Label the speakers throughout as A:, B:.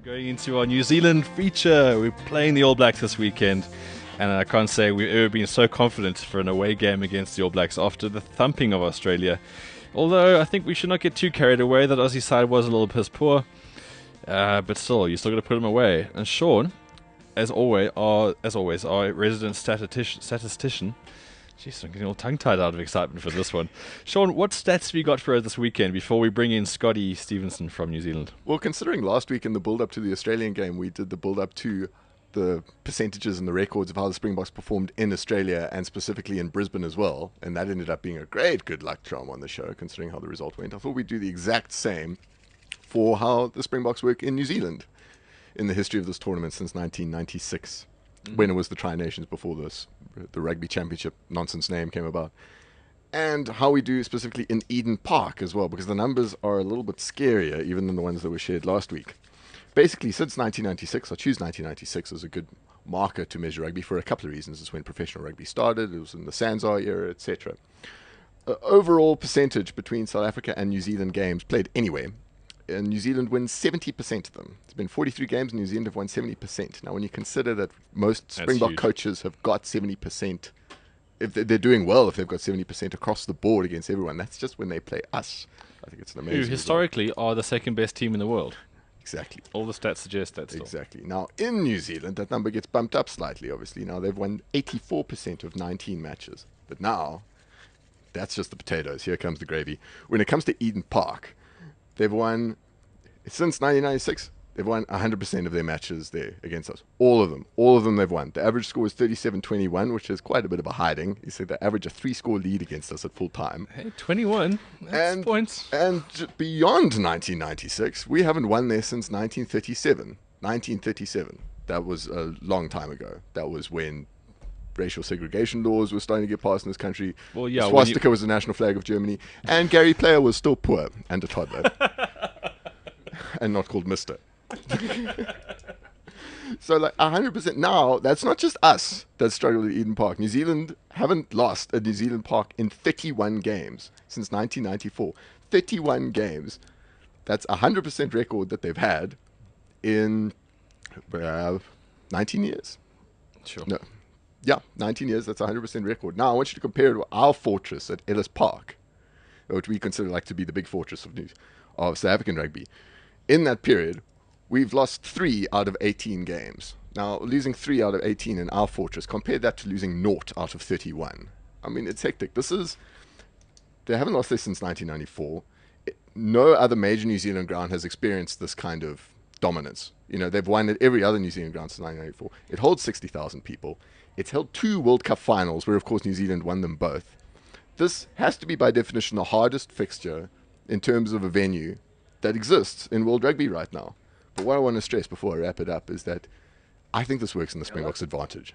A: Going into our New Zealand feature, we're playing the All Blacks this weekend, and I can't say we've ever been so confident for an away game against the All Blacks after the thumping of Australia. Although I think we should not get too carried away. That Aussie side was a little piss poor, but still, you still got to put them away. And Sean, as always, our resident statistician. Jeez, I'm getting all tongue-tied out of excitement for this one. Sean, what stats have you got for us this weekend before we bring in Scotty Stevenson from New Zealand?
B: Well, considering last week in the build-up to the Australian game, we did the build-up to the percentages and the records of how the Springboks performed in Australia and specifically in Brisbane as well, and that ended up being a great good luck charm on the show, considering how the result went. I thought we'd do the exact same for how the Springboks work in New Zealand in the history of this tournament since 1996. When it was the Tri-Nations before the Rugby Championship nonsense name came about. And how we do specifically in Eden Park as well, because the numbers are a little bit scarier even than the ones that were shared last week. Basically, since 1996, I choose 1996 as a good marker to measure rugby for a couple of reasons. It's when professional rugby started, it was in the Sanzar era, etc. Overall percentage between South Africa and New Zealand games played anyway. And New Zealand wins 70% of them. It's been 43 games, and New Zealand have won 70%. Now, when you consider that most Springbok coaches have got 70%, if they're doing well, if they've got 70% across the board against everyone, that's just when they play us. I think it's an amazing.
A: Who historically are the second best team in the world.
B: Exactly.
A: All the stats suggest that still.
B: Exactly. Now, in New Zealand, that number gets bumped up slightly, obviously. Now, they've won 84% of 19 matches. But now, that's just the potatoes. Here comes the gravy. When it comes to Eden Park, they've won, since 1996, they've won 100% of their matches there against us. All of them. All of them they've won. The average score is 37-21, which is quite a bit of a hiding. You see, they average a 3-score lead against us at full time.
A: Hey, 21. That's points.
B: And beyond 1996, we haven't won there since 1937. 1937. That was a long time ago. That was when racial segregation laws were starting to get passed in this country.
A: Well, yeah,
B: swastika was the national flag of Germany, and Gary Player was still poor and a toddler. And not called Mr. So like 100% now, that's not just us that struggled at Eden Park. New Zealand haven't lost at New Zealand Park in 31 games since 1994. 31 games. That's 100% record that they've had in 19 years.
A: Sure.
B: No. Yeah, 19 years, that's a 100% record. Now, I want you to compare it to our fortress at Ellis Park, which we consider like to be the big fortress of South African rugby. In that period, we've lost 3 out of 18 games. Now, losing 3 out of 18 in our fortress, compare that to losing 0 out of 31. I mean, it's hectic. They haven't lost this since 1994. No other major New Zealand ground has experienced this kind of dominance. You know, they've won at every other New Zealand ground since 1994. It holds 60,000 people. It's held 2 World Cup finals, where, of course, New Zealand won them both. This has to be, by definition, the hardest fixture in terms of a venue that exists in World Rugby right now. But what I want to stress before I wrap it up is that I think this works in the Springboks' advantage.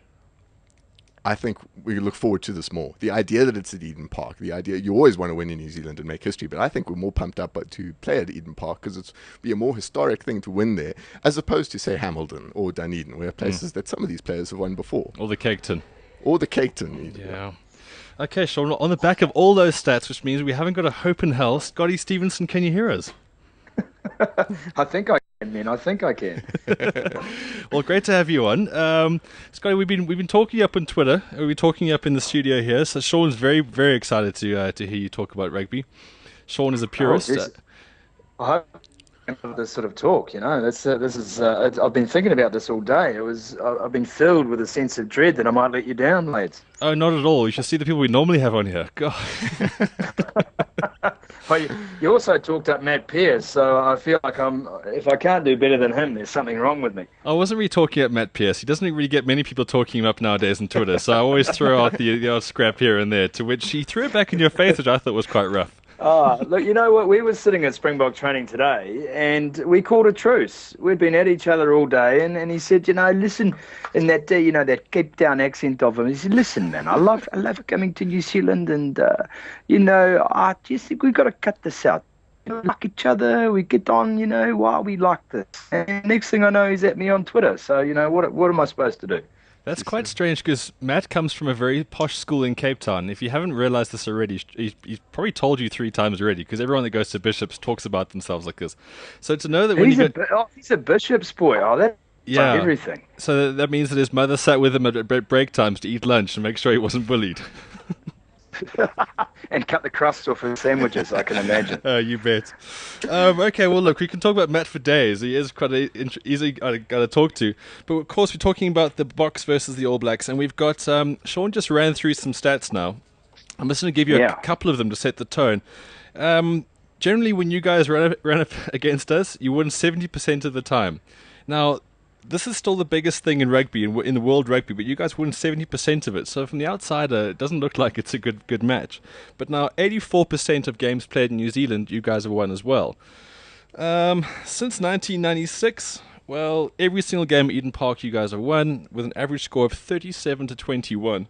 B: I think we look forward to this more. The idea that it's at Eden Park, the idea you always want to win in New Zealand and make history, but I think we're more pumped up to play at Eden Park because it's be a more historic thing to win there, as opposed to, say, Hamilton or Dunedin, where places that some of these players have won before.
A: Or the Caketon.
B: Yeah.
A: Okay, Sean, on the back of all those stats, which means we haven't got a hope in hell, Scotty Stevenson, can you hear us?
C: I think I can, man. I think I can.
A: Well, great to have you on. Scotty, we've been talking you up on Twitter. We've been talking you up in the studio here. So Sean's very, very excited to hear you talk about rugby. Sean is a purist.
C: I hope this sort of talk, you know. This is. I've been thinking about this all day. I've been filled with a sense of dread that I might let you down, lads.
A: Oh, not at all. You should see the people we normally have on here. God.
C: Well, you also talked up Matt Pearce, so I feel like if I can't do better than him, there's something wrong with me.
A: I wasn't really talking up Matt Pearce. He doesn't really get many people talking him up nowadays on Twitter, so I always throw out the odd scrap here and there, to which he threw it back in your face, which I thought was quite rough.
C: Look, you know what? We were sitting at Springbok training today, and we called a truce. We'd been at each other all day, and he said, you know, listen, in that that Cape Town accent of him, he said, listen, man, I love coming to New Zealand, and I just think we've got to cut this out. We like each other, we get on, why we like this. And next thing I know, he's at me on Twitter. So, what am I supposed to do?
A: That's quite strange because Matt comes from a very posh school in Cape Town. If you haven't realized this already, he's probably told you 3 times already because everyone that goes to Bishops talks about themselves like this. So to know that when
C: he's a Bishop's boy. Oh, that's like everything.
A: So that means that his mother sat with him at break times to eat lunch and make sure he wasn't bullied.
C: And cut the crust off his sandwiches, I can imagine.
A: You bet. Okay, well, look, we can talk about Matt for days. He is quite easy guy to talk to. But, of course, we're talking about the Boks versus the All Blacks. And we've got... Sean just ran through some stats now. I'm just going to give you a couple of them to set the tone. Generally, when you guys ran up against us, you won 70% of the time. Now... This is still the biggest thing in rugby, in the world rugby, but you guys won 70% of it. So from the outsider, it doesn't look like it's a good match. But now 84% of games played in New Zealand, you guys have won as well. Since 1996, well, every single game at Eden Park you guys have won with an average score of 37-21.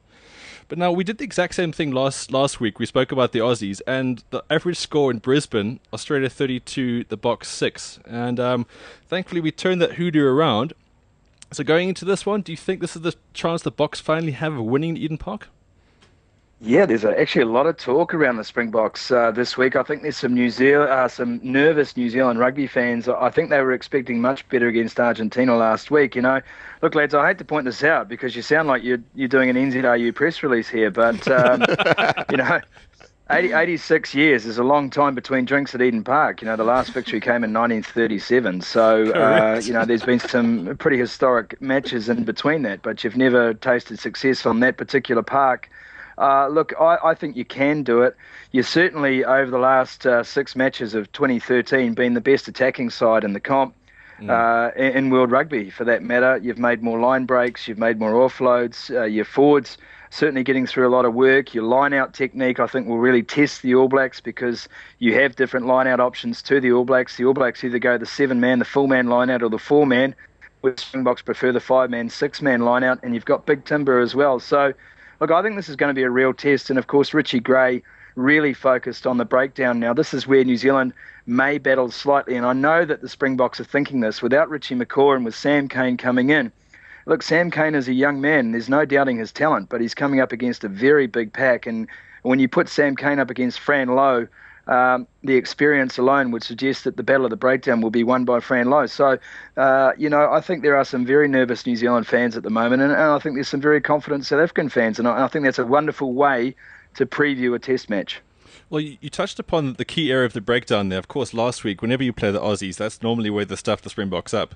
A: But now, we did the exact same thing last week. We spoke about the Aussies, and the average score in Brisbane, Australia 32, the Boks 6. And thankfully, we turned that hoodoo around. So going into this one, do you think this is the chance the Boks finally have of winning Eden Park?
C: Yeah, there's actually a lot of talk around the Springboks this week. I think there's some nervous New Zealand rugby fans. I think they were expecting much better against Argentina last week. You know, look, lads, I hate to point this out because you sound like you're doing an NZRU press release here, but you know. 86 years is a long time between drinks at Eden Park. You know, the last victory came in 1937. So, you know, there's been some pretty historic matches in between that, but you've never tasted success on that particular park. Look, I think you can do it. You're certainly, over the last 6 matches of 2013, been the best attacking side in the comp. In World Rugby, for that matter. You've made more line breaks, you've made more offloads, your forwards certainly getting through a lot of work. Your line-out technique, I think, will really test the All Blacks because you have different line-out options to the All Blacks. The All Blacks either go the 7-man, the full-man line-out, or the 4-man, where Springboks prefer the 5-man, 6-man line-out, and you've got Big Timber as well. So, look, I think this is going to be a real test, and, of course, Richie Gray really focused on the breakdown. Now, this is where New Zealand may battle slightly, and I know that the Springboks are thinking this. Without Richie McCaw and with Sam Cane coming in, look, Sam Cane is a young man. There's no doubting his talent, but he's coming up against a very big pack. And when you put Sam Cane up against Fran Lowe, the experience alone would suggest that the Battle of the Breakdown will be won by Fran Lowe. So, you know, I think there are some very nervous New Zealand fans at the moment, and I think there's some very confident South African fans, and I think that's a wonderful way to preview a test match.
A: Well, you touched upon the key area of the breakdown there. Of course, last week, whenever you play the Aussies, that's normally where they stuff the Springboks up.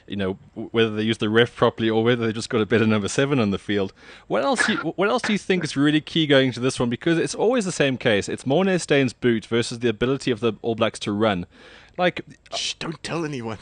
A: You know, whether they use the ref properly or whether they just got a better number 7 on the field. What else do you think is really key going into this one? Because it's always the same case. It's Morné Steyn's boot versus the ability of the All Blacks to run. Like,
B: shh, don't tell anyone.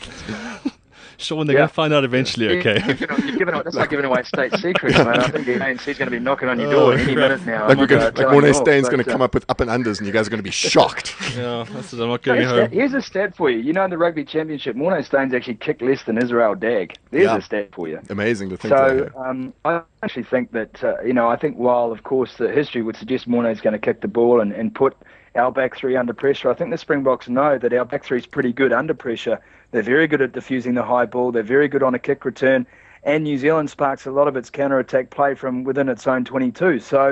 A: Sean, they're going to find out eventually, okay?
C: That's like giving away state secrets, man. I think the ANC's going to be knocking on your door any minute now.
B: Like Morné Steyn's going to come up with up and unders, and you guys are going to be shocked.
A: Yeah, that's what I'm not going home.
C: Here's a stat for you. You know, in the Rugby Championship, Morné Steyn's actually kicked less than Israel Dag. There's a stat for you.
B: Amazing to think
C: so, I actually think that, you know, I think while, of course, the history would suggest Morné's going to kick the ball and put our back three under pressure, I think the Springboks know that our back three is pretty good under pressure. They're very good at diffusing the high ball. They're very good on a kick return. And New Zealand sparks a lot of its counter-attack play from within its own 22. So,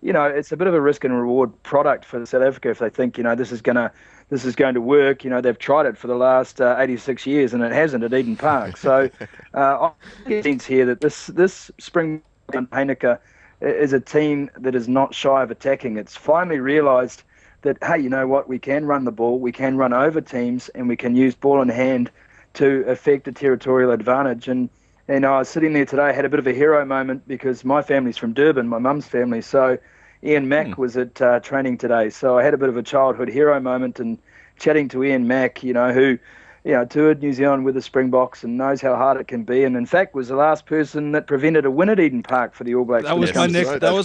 C: you know, it's a bit of a risk and reward product for South Africa if they think, you know, this is going to work. You know, they've tried it for the last 86 years and it hasn't at Eden Park. So I get a sense here that this Springbok and Heineke is a team that is not shy of attacking. It's finally realised that, hey, you know what, we can run the ball, we can run over teams, and we can use ball in hand to affect a territorial advantage. And I was sitting there today, I had a bit of a hero moment because my family's from Durban, my mum's family, so Ian Mack was at training today. So I had a bit of a childhood hero moment and chatting to Ian Mack, you know, who, you know, toured New Zealand with the Springboks and knows how hard it can be, and in fact was the last person that prevented a win at Eden Park for the All Blacks.
A: That was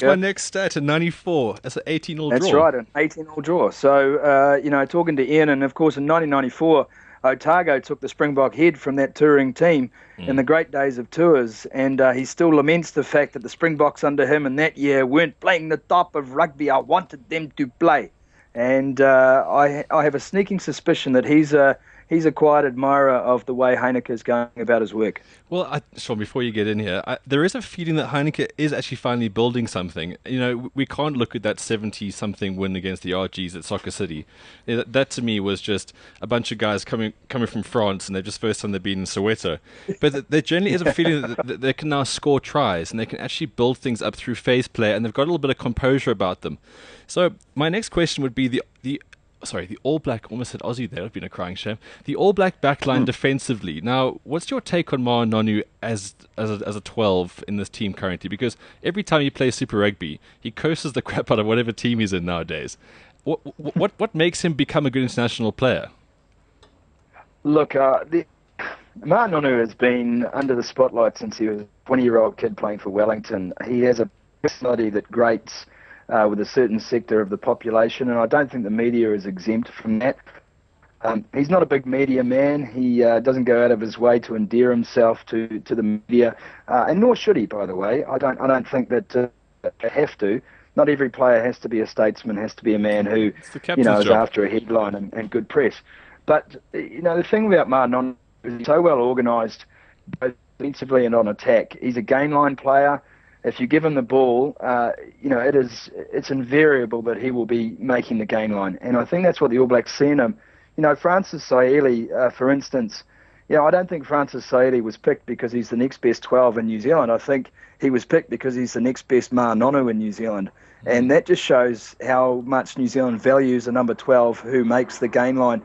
A: my next stat in '94. That's an 18-all draw.
C: That's right, an 18-all draw. So, you know, talking to Ian, and of course in 1994, Otago took the Springbok head from that touring team in the great days of tours, and he still laments the fact that the Springboks under him in that year weren't playing the top of rugby I wanted them to play. And I have a sneaking suspicion that he's he's a quiet admirer of the way Heineke's going about his work.
A: Well, Sean, before you get in here, there is a feeling that Heineke is actually finally building something. You know, we can't look at that 70-something win against the RGs at Soccer City. That to me was just a bunch of guys coming from France, and they're just first time they've been in Soweto. But there generally is a feeling that they can now score tries, and they can actually build things up through phase play, and they've got a little bit of composure about them. So my next question would be the All Black, almost said Aussie there, I've been a crying shame. The All Black backline defensively. Now, what's your take on Ma'a Nonu as a 12 in this team currently? Because every time he plays Super Rugby, he curses the crap out of whatever team he's in nowadays. What makes him become a good international player?
C: Look, Ma'a Nonu has been under the spotlight since he was a 20-year-old kid playing for Wellington. He has a personality that grates with a certain sector of the population, and I don't think the media is exempt from that. He's not a big media man. He doesn't go out of his way to endear himself to the media, and nor should he, by the way. I don't think that they have to. Not every player has to be a statesman, has to be a man who is after a headline and good press. But the thing about Ma'a Nonu is he's so well organised, both defensively and on attack. He's a gain line player. If you give him the ball, it's invariable that he will be making the gain line. And I think that's what the All Blacks see in him. Francis Saeli, for instance, I don't think Francis Saeli was picked because he's the next best 12 in New Zealand. I think he was picked because he's the next best Ma'a Nonu in New Zealand. And that just shows how much New Zealand values a number 12 who makes the gain line.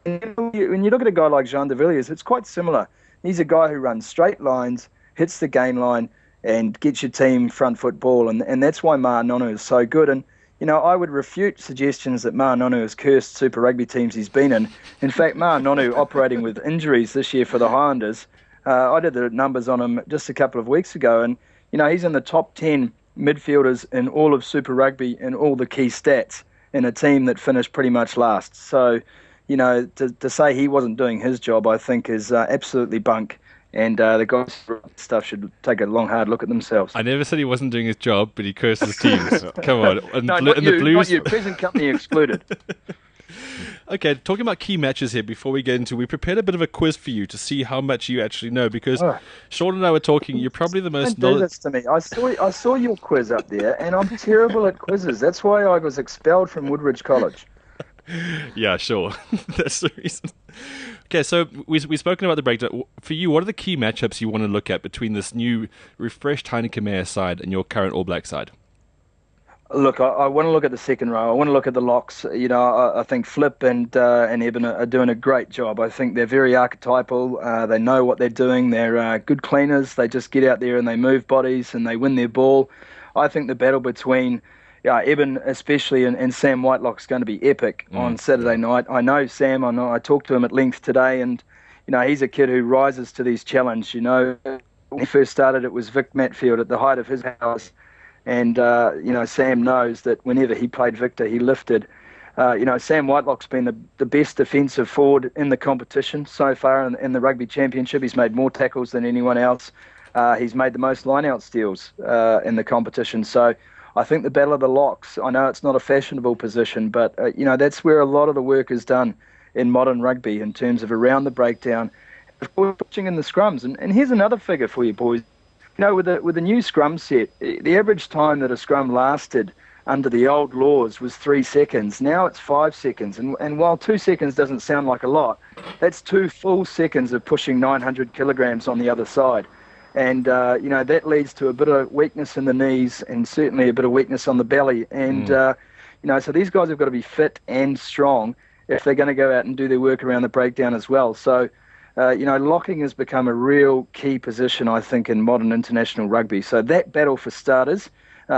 C: And when you look at a guy like Jean de Villiers, it's quite similar. He's a guy who runs straight lines, hits the gain line, and gets your team front foot ball, and that's why Ma'a Nonu is so good. And I would refute suggestions that Ma'a Nonu has cursed Super Rugby teams he's been in. In fact, Ma'a Nonu operating with injuries this year for the Highlanders. I did the numbers on him just a couple of weeks ago, and he's in the top 10 midfielders in all of Super Rugby in all the key stats in a team that finished pretty much last. So, to say he wasn't doing his job, I think is absolutely bunk. And the guys stuff should take a long, hard look at themselves.
A: I never said he wasn't doing his job, but he curses teams. Come on. And
C: no,
A: not
C: you. Present company excluded.
A: Okay, talking about key matches here before we get into, we prepared a bit of a quiz for you to see how much you actually know, because Sean and I were talking, you're probably the most...
C: Don't do this to me. I saw your quiz up there, and I'm terrible at quizzes. That's why I was expelled from Woodridge College.
A: Yeah, sure. That's the reason. Okay, so we've spoken about the breakdown. For you, what are the key matchups you want to look at between this new refreshed Heineke Meyer side and your current All Black side?
C: Look, I want to look at the second row. I want to look at the locks. I think Flip and Eben are doing a great job. I think they're very archetypal. They know what they're doing. They're good cleaners. They just get out there and they move bodies and they win their ball. I think the battle between Eben especially and Sam Whitelock's going to be epic on Saturday night. I know Sam. I talked to him at length today, and he's a kid who rises to these challenges. When he first started, it was Vic Matfield at the height of his powers, and Sam knows that whenever he played Victor, he lifted. Sam Whitelock's been the best defensive forward in the competition so far in the Rugby Championship. He's made more tackles than anyone else. He's made the most line-out steals in the competition. So I think the battle of the locks, I know it's not a fashionable position, but, that's where a lot of the work is done in modern rugby in terms of around the breakdown, of course, pitching in the scrums. And here's another figure for you, boys. With the new scrum set, the average time that a scrum lasted under the old laws was 3 seconds. Now it's 5 seconds. And while 2 seconds doesn't sound like a lot, that's 2 full seconds of pushing 900 kilograms on the other side. And, that leads to a bit of weakness in the knees and certainly a bit of weakness on the belly. And, so these guys have got to be fit and strong if they're going to go out and do their work around the breakdown as well. So, locking has become a real key position, I think, in modern international rugby. So that battle for starters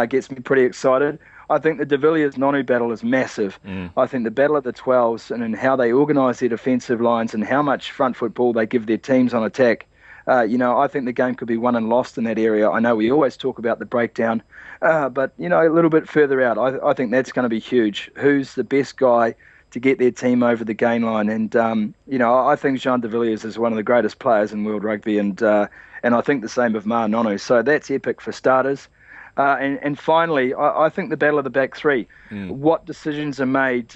C: gets me pretty excited. I think the de Villiers-Nonu battle is massive. I think the battle of the 12s and how they organise their defensive lines and how much front foot ball they give their teams on attack, I think the game could be won and lost in that area. I know we always talk about the breakdown, but, a little bit further out, I think that's going to be huge. Who's the best guy to get their team over the gain line? And, I think Jean de Villiers is one of the greatest players in world rugby, and I think the same of Ma'a Nonu. So that's epic for starters. And finally, I think the battle of the back three. What decisions are made,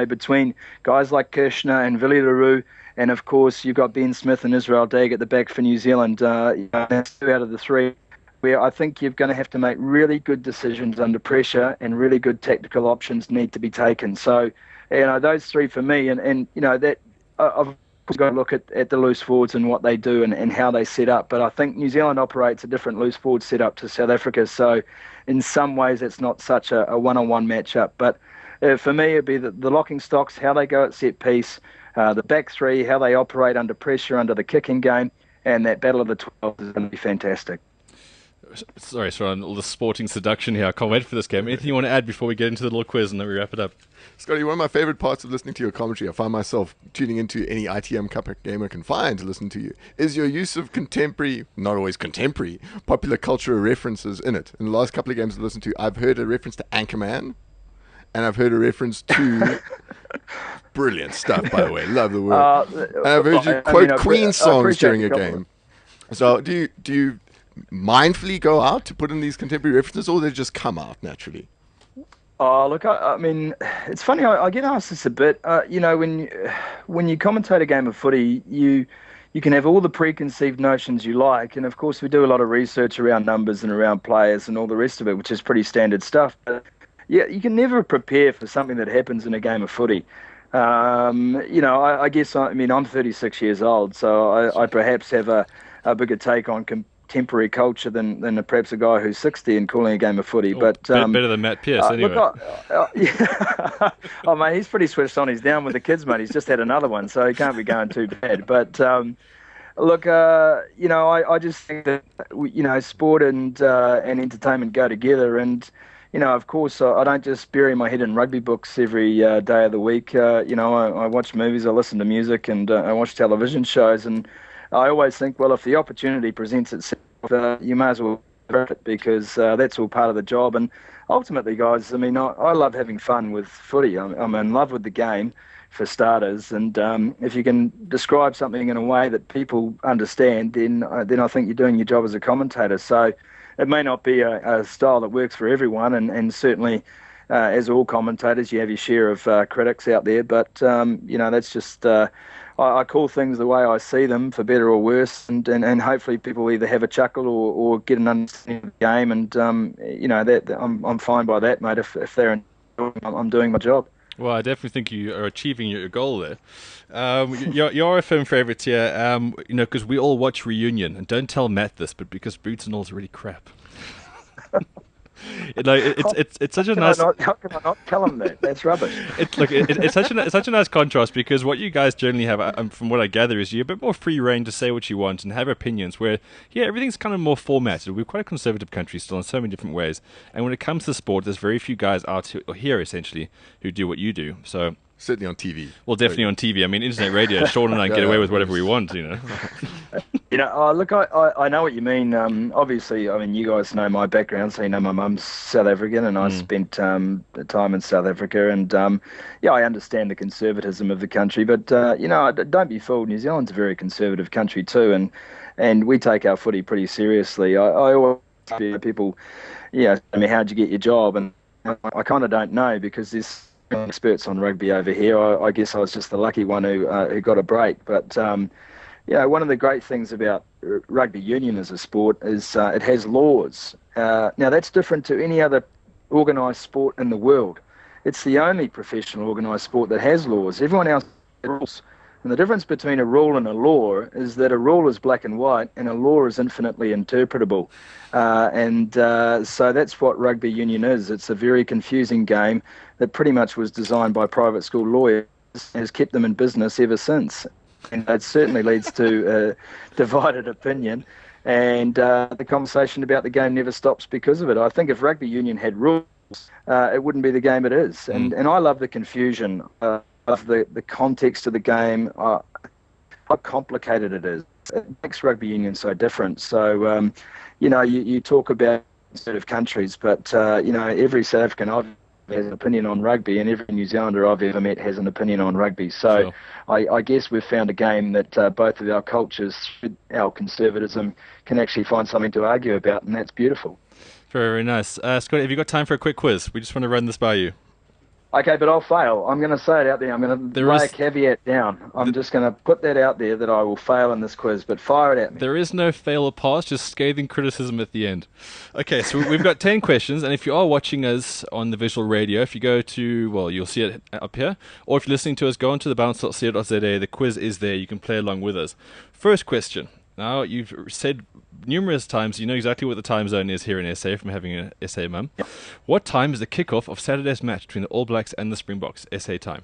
C: between guys like Kirshner and Willie LaRue, and of course you've got Ben Smith and Israel Dagg at the back for New Zealand. That's two out of the three, where I think you're going to have to make really good decisions under pressure, and really good tactical options need to be taken. So, those three for me, and that I've got to look at the loose forwards and what they do and how they set up. But I think New Zealand operates a different loose forward setup to South Africa. So in some ways, it's not such a one-on-one matchup. But for me, it'd be the locking stocks, how they go at set piece, the back three, how they operate under pressure, under the kicking game, and that battle of the 12 is going to be fantastic.
A: Sorry, on all the sporting seduction here. I can't wait for this game. Anything you want to add before we get into the little quiz and then we wrap it up?
B: Scotty, one of my favorite parts of listening to your commentary, I find myself tuning into any ITM Cup game I can find to listen to you, is your use of contemporary, not always contemporary, popular cultural references in it. In the last couple of games I've listened to, I've heard a reference to Anchorman, and I've heard a reference to brilliant stuff, by the way. Love the word. And I've heard you quote Queen songs during a game. So do you mindfully go out to put in these contemporary references, or they just come out naturally?
C: Oh, look, I mean, it's funny, I get asked this a bit. When you commentate a game of footy, you can have all the preconceived notions you like, and of course we do a lot of research around numbers and around players and all the rest of it, which is pretty standard stuff. But yeah, you can never prepare for something that happens in a game of footy. I guess, I'm 36 years old, so I perhaps have a bigger take on contemporary culture than perhaps a guy who's 60 and calling a game of footy. But
A: better than Matt Pearce, anyway.
C: Oh, mate, he's pretty switched on. He's down with the kids, mate. He's just had another one, so he can't be going too bad. But I just think that sport and entertainment go together. And of course, I don't just bury my head in rugby books every day of the week. I watch movies, I listen to music, and I watch television shows. And I always think, well, if the opportunity presents itself, you may as well grab it, because that's all part of the job. And ultimately, guys, I love having fun with footy. I'm in love with the game, for starters. And if you can describe something in a way that people understand, then I think you're doing your job as a commentator. So it may not be a style that works for everyone, and certainly, as all commentators, you have your share of critics out there. But, that's just... I call things the way I see them, for better or worse, and hopefully people either have a chuckle or get an understanding of the game, and that I'm fine by that, mate. If they're enjoying, I'm doing my job.
A: Well, I definitely think you are achieving your goal there. You're a film favourite here, because we all watch Reunion, and don't tell Matt this, but because Boots and All's really crap. It's such a nice.
C: How can I not tell him that? That's rubbish.
A: It's such a nice contrast, because what you guys generally have, from what I gather, is you're a bit more free reign to say what you want and have opinions. Where everything's kind of more formatted. We're quite a conservative country still in so many different ways. And when it comes to sport, there's very few guys out here essentially who do what you do. So.
B: Certainly on TV.
A: Well, definitely on TV. Internet radio, Sean and I get away with whatever we want,
C: Look, I know what you mean. Obviously, you guys know my background, so my mum's South African, and I spent time in South Africa, and I understand the conservatism of the country, but don't be fooled. New Zealand's a very conservative country too, and we take our footy pretty seriously. I always hear people, how'd you get your job? And I kind of don't know, because there's experts on rugby over here. I guess I was just the lucky one who got a break. But one of the great things about rugby union as a sport is it has laws. Now that's different to any other organised sport in the world. It's the only professional organised sport that has laws. Everyone else has rules. And the difference between a rule and a law is that a rule is black and white, and a law is infinitely interpretable. So that's what rugby union is. It's a very confusing game that pretty much was designed by private school lawyers and has kept them in business ever since. And it certainly leads to divided opinion. And the conversation about the game never stops because of it. I think if rugby union had rules, it wouldn't be the game it is. And I love the confusion of the context of the game, how complicated it is. It makes rugby union so different. So, you talk about sort of countries, but, every South African has an opinion on rugby, and every New Zealander I've ever met has an opinion on rugby. So sure. I guess we've found a game that both of our cultures, our conservatism, can actually find something to argue about, and that's beautiful.
A: Very nice. Scott, have you got time for a quick quiz? We just want to run this by you.
C: Okay, but I'll fail. I'm going to say it out there. I'm going to lay a caveat down. I'm just going to put that out there that I will fail in this quiz, but fire it at me.
A: There is no fail or pass, just scathing criticism at the end. Okay, so we've got 10 questions, and if you are watching us on the visual radio, if you go to, well, you'll see it up here, or if you're listening to us, go on to thebalance.co.za. The quiz is there. You can play along with us. First question. Now, you've said numerous times you know exactly what the time zone is here in SA from having an SA mum. Yep. What time is the kickoff of Saturday's match between the All Blacks and the Springboks, SA time?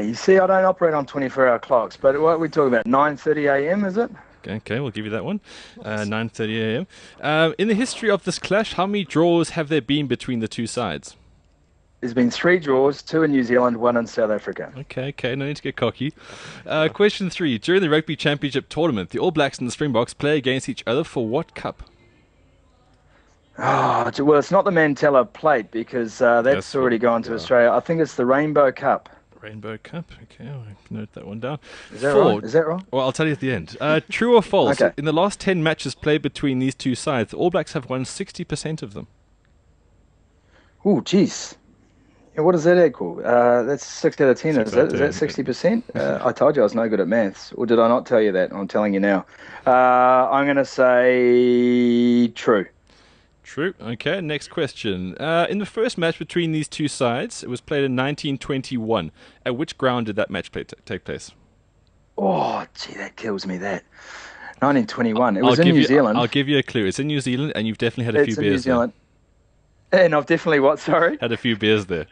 C: You see, I don't operate on 24-hour clocks, but what are we talking about? 9:30 a.m., is it?
A: Okay, we'll give you that one. 9:30 a.m. In the history of this clash, how many draws have there been between the two sides?
C: There's been 3 draws, 2 in New Zealand, 1 in South Africa.
A: Okay, no need to get cocky. Question 3. During the Rugby Championship tournament, the All Blacks and the Springboks play against each other for what cup?
C: Oh, well, it's not the Mantella Plate because that's already gone to Australia. I think it's the Rainbow Cup.
A: Rainbow Cup. Okay, I'll note that one down.
C: Is that right? Is that wrong?
A: Well, I'll tell you at the end. True or false?
C: Okay.
A: In the last 10 matches played between these two sides, the All Blacks have won 60% of them.
C: Oh, jeez. What does that equal? That's 6 out of 10. Is that 60%? I told you I was no good at maths. Or did I not tell you that? I'm telling you now. I'm going to say true.
A: True. Okay, next question. In the first match between these two sides, it was played in 1921. At which ground did that match take place?
C: Oh, gee, that kills me, that. 1921. It was in New Zealand.
A: I'll give you a clue. It's in New Zealand, and you've definitely had a few beers there. It's in New Zealand.
C: And I've definitely what, sorry?
A: Had a few beers there.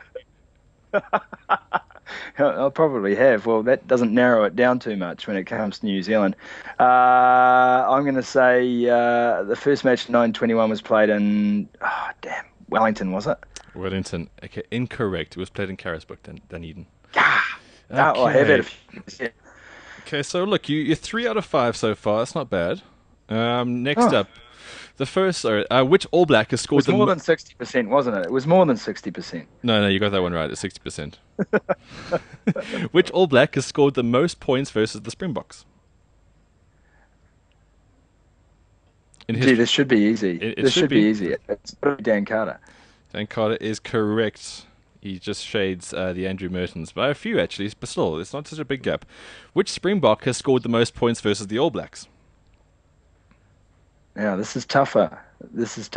C: I probably have. Well, that doesn't narrow it down too much when it comes to New Zealand. I'm going to say the first match in 1921 was played in, Wellington, was it?
A: Wellington. Okay, incorrect. It was played in Carisbrooke, Dunedin.
C: Okay. I have had a few.
A: Okay, so look, you're 3 out of 5 so far. That's not bad. Next up. Which All Black has scored
C: the... It was more than 60%, wasn't it? It was more than 60%.
A: No, you got that one right. It's 60%. Which All Black has scored the most points versus the Springboks?
C: This should be easy. This should be easy. It's Dan Carter.
A: Dan Carter is correct. He just shades the Andrew Mertens by a few, actually, but still, it's not such a big gap. Which Springbok has scored the most points versus the All Blacks?
C: Yeah, this is tougher.
A: It is.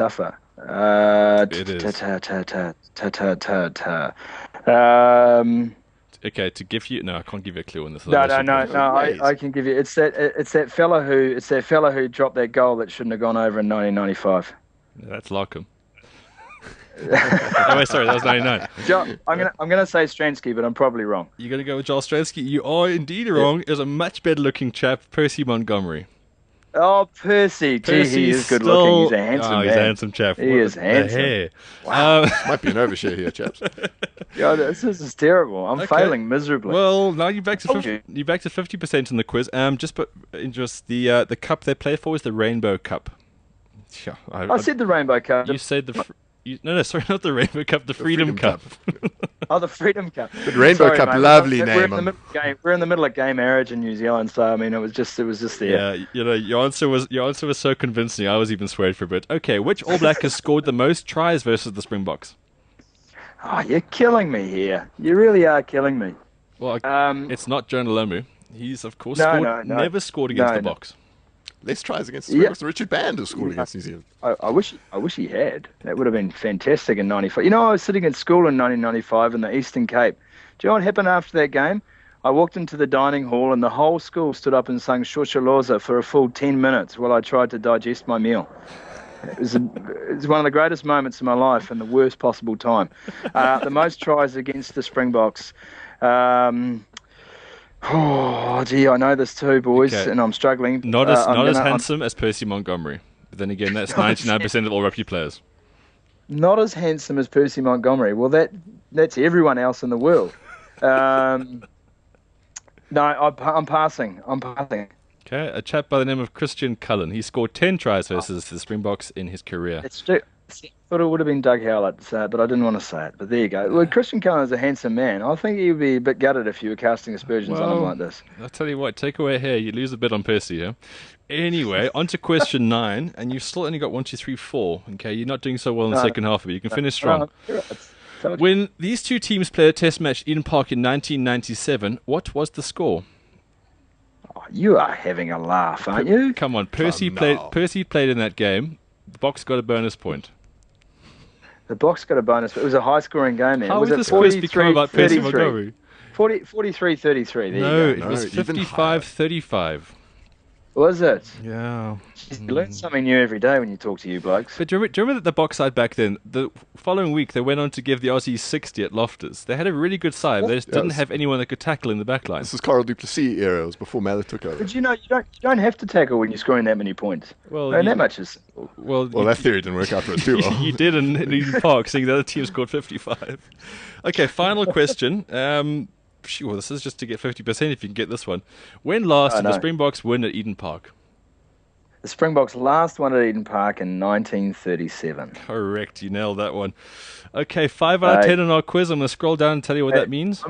A: Okay, to give you... No, I can't give you a clue on this.
C: No, I can give you... It's that fella who dropped that goal that shouldn't have gone over in 1995.
A: That's Larkham. Oh, wait, sorry, that was 99.
C: I'm gonna say Stransky, but I'm probably wrong.
A: You're gonna go with Joel Stransky? You are indeed wrong. It was a much better looking chap, Percy Montgomery.
C: Oh, Percy. Gee, he is good looking. He's a handsome man.
A: He's a handsome chap.
C: He is handsome.
A: Hair.
B: Wow. Might be an overshare here, chaps.
C: Yeah, this is terrible. I'm failing miserably.
A: Well, now you're back to 50% in the quiz. Just the cup they play for is the Rainbow Cup.
C: Yeah, I said the Rainbow Cup.
A: You said the... No, sorry, not the Rainbow Cup, the Freedom Cup.
C: Oh, the Freedom Cup.
B: But Rainbow Cup, mate. Lovely name.
C: We're in the middle of game marriage in New Zealand, so I mean, it was just there.
A: Yeah, your answer was so convincing. I was even swayed for a bit. Okay, which All Black has scored the most tries versus the Springboks?
C: Oh, you're killing me here. You really are killing me.
A: Well, it's not Jonah Lomu. He's of course never scored against the Boks.
B: Less tries against the Springboks than Richard Band has scored against New Zealand.
C: I wish he had. That would have been fantastic in 95. You know, I was sitting at school in 1995 in the Eastern Cape. Do you know what happened after that game? I walked into the dining hall and the whole school stood up and sang Shosholoza for a full 10 minutes while I tried to digest my meal. It was one of the greatest moments of my life and the worst possible time. The most tries against the Springboks. Oh, gee, I know this too, boys, and I'm struggling.
A: Not as handsome as Percy Montgomery. But then again, that's 99% of all rugby players.
C: Not as handsome as Percy Montgomery. Well, that's everyone else in the world. No, I'm passing.
A: Okay, a chap by the name of Christian Cullen. He scored 10 tries versus the Springboks in his career.
C: Thought it would have been Doug Howlett, but I didn't want to say it. But there you go. Well, Christian Cullen's a handsome man. I think he would be a bit gutted if you were casting aspersions on him like this.
A: I'll tell you what, take away hair, you lose a bit on Percy, yeah? Anyway, on to question 9, and you've still only got 1, 2, 3, 4. Okay, you're not doing so well in the second half of it. You can finish strong. When these two teams played a test match at Eden Park in 1997, what was the score?
C: Oh, you are having a laugh, aren't you?
A: Come on, Percy played in that game. The Box got a bonus point.
C: The Box got a bonus, but it was a high-scoring game.
A: How was this quiz become about Percy Montgomery?
C: 43-33.
A: No, it was 55-35.
C: Was it?
A: Yeah.
C: You learn something new every day when you talk to you blokes.
A: But do you remember that the Box side back then, the following week, they went on to give the Aussies 60 at Loftus. They had a really good side. They just didn't have anyone that could tackle in the back line.
B: This is Carl Duplessis era. It was before Mallet took over.
C: But you don't have to tackle when you're scoring that many points.
A: Well,
C: that much is...
B: Well, that theory didn't work out for us too well.
A: You did in Eden Park, seeing the other team scored 55. Okay, final question. Sure, this is just to get 50% if you can get this one. When last did the Springboks win at Eden Park?
C: The Springboks last won at Eden Park in 1937.
A: Correct, you nailed that one. Okay, 5 out of 10 on our quiz. I'm going to scroll down and tell you what that means.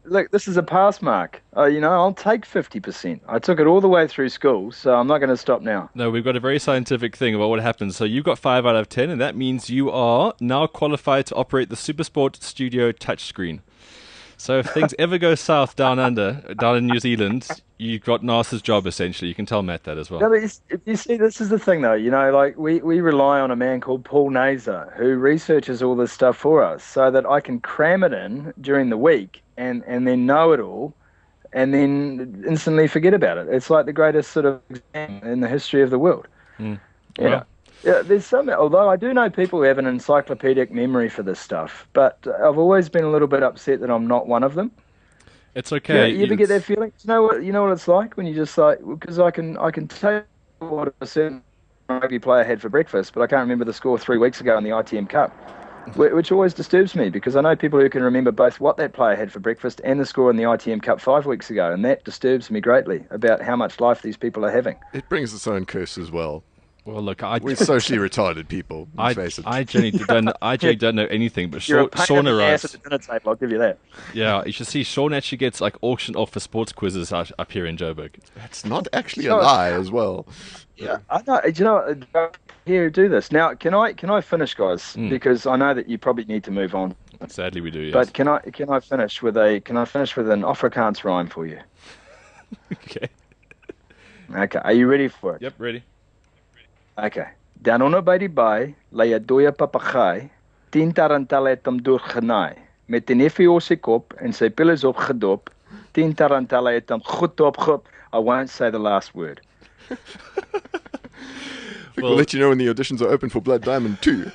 C: Look, this is a pass mark. I'll take 50%. I took it all the way through school, so I'm not going to stop now.
A: No, we've got a very scientific thing about what happens. So you got 5 out of 10, and that means you are now qualified to operate the Supersport Studio touchscreen. So if things ever go south down in New Zealand, you've got NASA's job, essentially. You can tell Matt that as well.
C: No, but you see, this is the thing, though. Like we rely on a man called Paul Naser, who researches all this stuff for us so that I can cram it in during the week and then know it all and then instantly forget about it. It's like the greatest sort of exam in the history of the world.
A: Mm.
C: Yeah. Yeah, there's some. Although I do know people who have an encyclopedic memory for this stuff, but I've always been a little bit upset that I'm not one of them.
A: It's okay.
C: You ever get that feeling? You know what it's like when you just like, because I can tell you what a certain rugby player had for breakfast, but I can't remember the score 3 weeks ago in the ITM Cup, which always disturbs me because I know people who can remember both what that player had for breakfast and the score in the ITM Cup 5 weeks ago, and that disturbs me greatly about how much life these people are having.
B: It brings its own curse as well.
A: Well, look,
B: we're socially retarded people.
A: I genuinely don't know anything, but
C: You're
A: Sean arrives.
C: at the dinner table, I'll give you that.
A: Yeah, you should see Sean actually gets like auctioned off for sports quizzes up here in Joburg.
B: That's not actually a lie as well.
C: Yeah, I know. Here, do this now. Can I finish, guys? Because I know that you probably need to move on.
A: Sadly, we do. Yes.
C: But can I finish with an Afrikaans rhyme for you?
A: Okay.
C: Okay. Are you ready for it?
A: Yep, ready.
C: Okay. Dan onder by die baai lê 'n dooie papegaai. 10 tarantelle het hom doorgenaai. Met 'n neffie op sy kop en sy pil is opgedop. 10 tarantelle het hom goed opgehop. I won't say the last word.
B: We'll let you know when the auditions are open for Blood Diamond 2.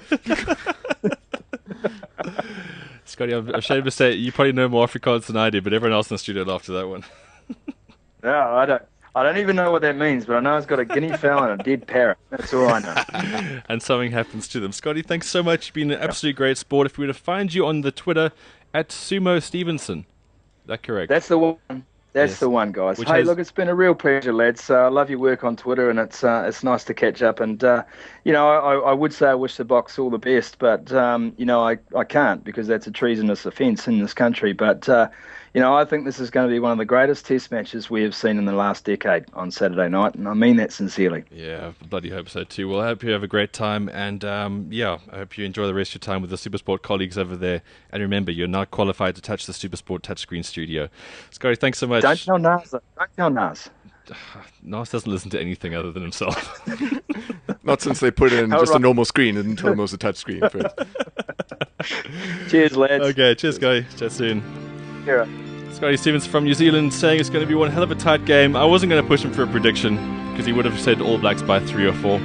A: Scotty, I'm ashamed to say you probably know more Afrikaans than I do, but everyone else in the studio laughed at that one.
C: No, I don't even know what that means, but I know it's got a guinea fowl and a dead parrot. That's all I know.
A: And something happens to them. Scotty, thanks so much. You've been an absolute great sport. If we were to find you on the Twitter at Sumo Stevenson. Is that correct?
C: That's the one. That's the one, guys. Look, it's been a real pleasure, lads. I love your work on Twitter, and it's nice to catch up. And I would say I wish the Box all the best, but I can't because that's a treasonous offence in this country. But I think this is going to be one of the greatest Test matches we have seen in the last decade on Saturday night, and I mean that sincerely.
A: Yeah, I bloody hope so too. Well, I hope you have a great time, and I hope you enjoy the rest of your time with the Supersport colleagues over there. And remember, you're not qualified to touch the Supersport touchscreen studio. Scotty, thanks so much.
C: Don't tell Nas. Don't tell Nas.
A: Nas doesn't listen to anything other than himself.
B: Not since they put in just a normal screen and told him it was a touch screen first.
C: Cheers, lads.
A: Okay, cheers, guys. Chat soon.
C: Yeah.
A: Scotty Stevenson from New Zealand saying it's going to be one hell of a tight game. I wasn't going to push him for a prediction because he would have said All Blacks by 3 or 4.